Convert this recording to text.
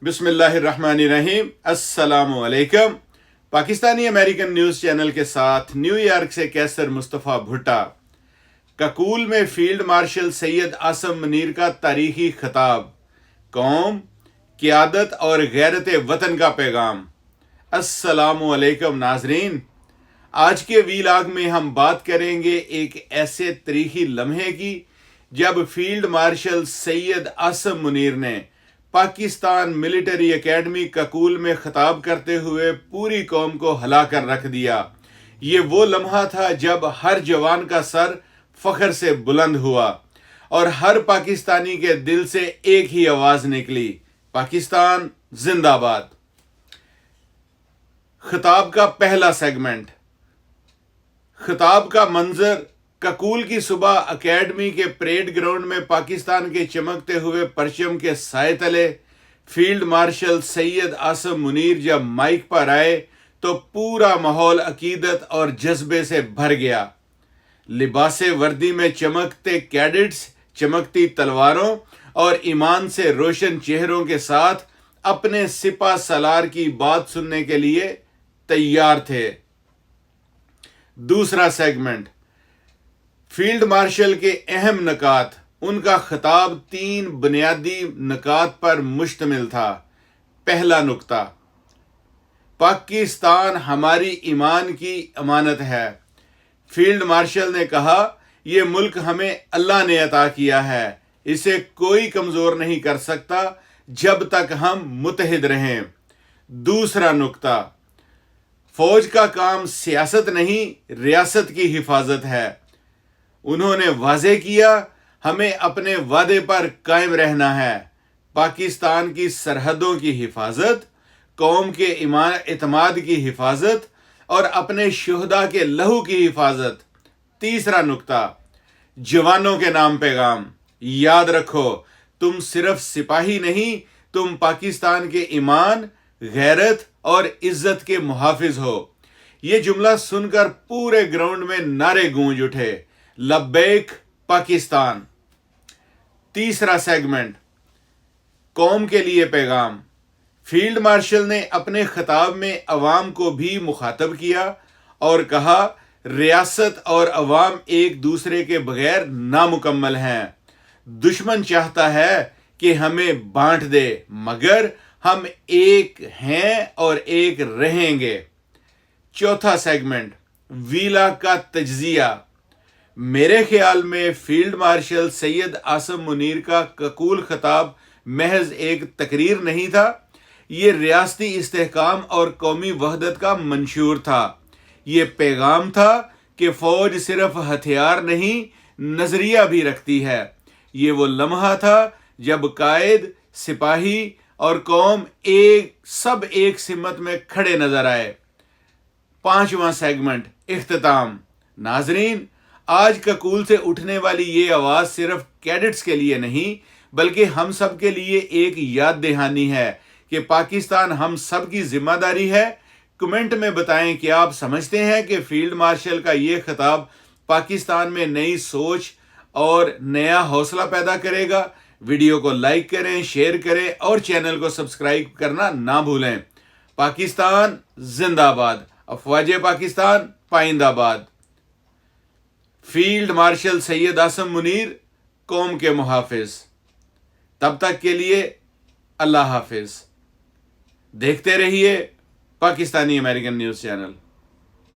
बिस्मिल्लाहिर्रहमानिर्रहीम। अस्सलामु अलैकुम। पाकिस्तानी अमेरिकन न्यूज़ चैनल के साथ न्यूयॉर्क से कैसर मुस्तफ़ा भुट्टा। ककूल में फील्ड मार्शल सैयद आसम मुनीर का तारीखी खिताब, कौम, क़यादत और गैरत वतन का पैगाम। अस्सलामु अलैकुम नाजरीन, आज के वीलाग में हम बात करेंगे एक ऐसे तारीखी लम्हे की जब फील्ड मार्शल सैयद आसम मुनीर ने पाकिस्तान मिलिट्री एकेडमी ककूल में खिताब करते हुए पूरी कौम को हिला कर रख दिया। ये वो लम्हा था जब हर जवान का सर फख्र से बुलंद हुआ और हर पाकिस्तानी के दिल से एक ही आवाज निकली, पाकिस्तान जिंदाबाद। खिताब का पहला सेगमेंट। खिताब का मंजर ककूल की सुबह एकेडमी के परेड ग्राउंड में पाकिस्तान के चमकते हुए परचम के साए तले फील्ड मार्शल सैयद आसम मुनीर जब माइक पर आए तो पूरा माहौल अकीदत और जज्बे से भर गया। लिबासे वर्दी में चमकते कैडेट्स चमकती तलवारों और ईमान से रोशन चेहरों के साथ अपने सिपा सलार की बात सुनने के लिए तैयार थे। दूसरा सेगमेंट। फील्ड मार्शल के अहम नकात। उनका खिताब 3 बुनियादी नकात पर मुश्तमिल था। पहला नुक्ता, पाकिस्तान हमारी ईमान की अमानत है। फील्ड मार्शल ने कहा, यह मुल्क हमें अल्लाह ने अता किया है, इसे कोई कमजोर नहीं कर सकता जब तक हम मुत्तहिद रहें। दूसरा नुक्ता, फौज का काम सियासत नहीं रियासत की हिफाजत है। उन्होंने वाज़े किया, हमें अपने वादे पर कायम रहना है। पाकिस्तान की सरहदों की हिफाजत, कौम के इत्माद की हिफाजत और अपने शुहदा के लहू की हिफाजत। तीसरा नुक्ता, जवानों के नाम पैगाम। याद रखो, तुम सिर्फ सिपाही नहीं, तुम पाकिस्तान के ईमान, गैरत और इज्जत के मुहाफिज हो। यह जुमला सुनकर पूरे ग्राउंड में नारे गूंज उठे, लब्बैक पाकिस्तान। तीसरा सेगमेंट, कौम के लिए पैगाम। फील्ड मार्शल ने अपने खिताब में अवाम को भी मुखातब किया और कहा, रियासत और अवाम एक दूसरे के बगैर नामुकम्मल हैं। दुश्मन चाहता है कि हमें बांट दे, मगर हम एक हैं और एक रहेंगे। चौथा सेगमेंट, वीला का तज्जिया। मेरे ख्याल में फील्ड मार्शल सैयद आसम मुनीर का ककूल खिताब महज एक तकरीर नहीं था, ये रियासती इस्तेहकाम और कौमी वहदत का मंशूर था। ये पैगाम था कि फौज सिर्फ हथियार नहीं, नजरिया भी रखती है। ये वो लम्हा था जब कायद, सिपाही और कौम सब एक सिमत में खड़े नजर आए। पांचवा सेगमेंट, इख्तिताम। नाजरीन, आज ककूल से उठने वाली ये आवाज सिर्फ कैडेट्स के लिए नहीं बल्कि हम सब के लिए एक याद दहानी है कि पाकिस्तान हम सब की जिम्मेदारी है। कमेंट में बताएं कि आप समझते हैं कि फील्ड मार्शल का ये खिताब पाकिस्तान में नई सोच और नया हौसला पैदा करेगा। वीडियो को लाइक करें, शेयर करें और चैनल को सब्सक्राइब करना ना भूलें। पाकिस्तान जिंदाबाद। अफवाज पाकिस्तान पाइंदाबाद। फील्ड मार्शल सैयद आसम मुनीर, कौम के मुहाफिज। तब तक के लिए अल्लाह हाफिज। देखते रहिए पाकिस्तानी अमेरिकन न्यूज़ चैनल।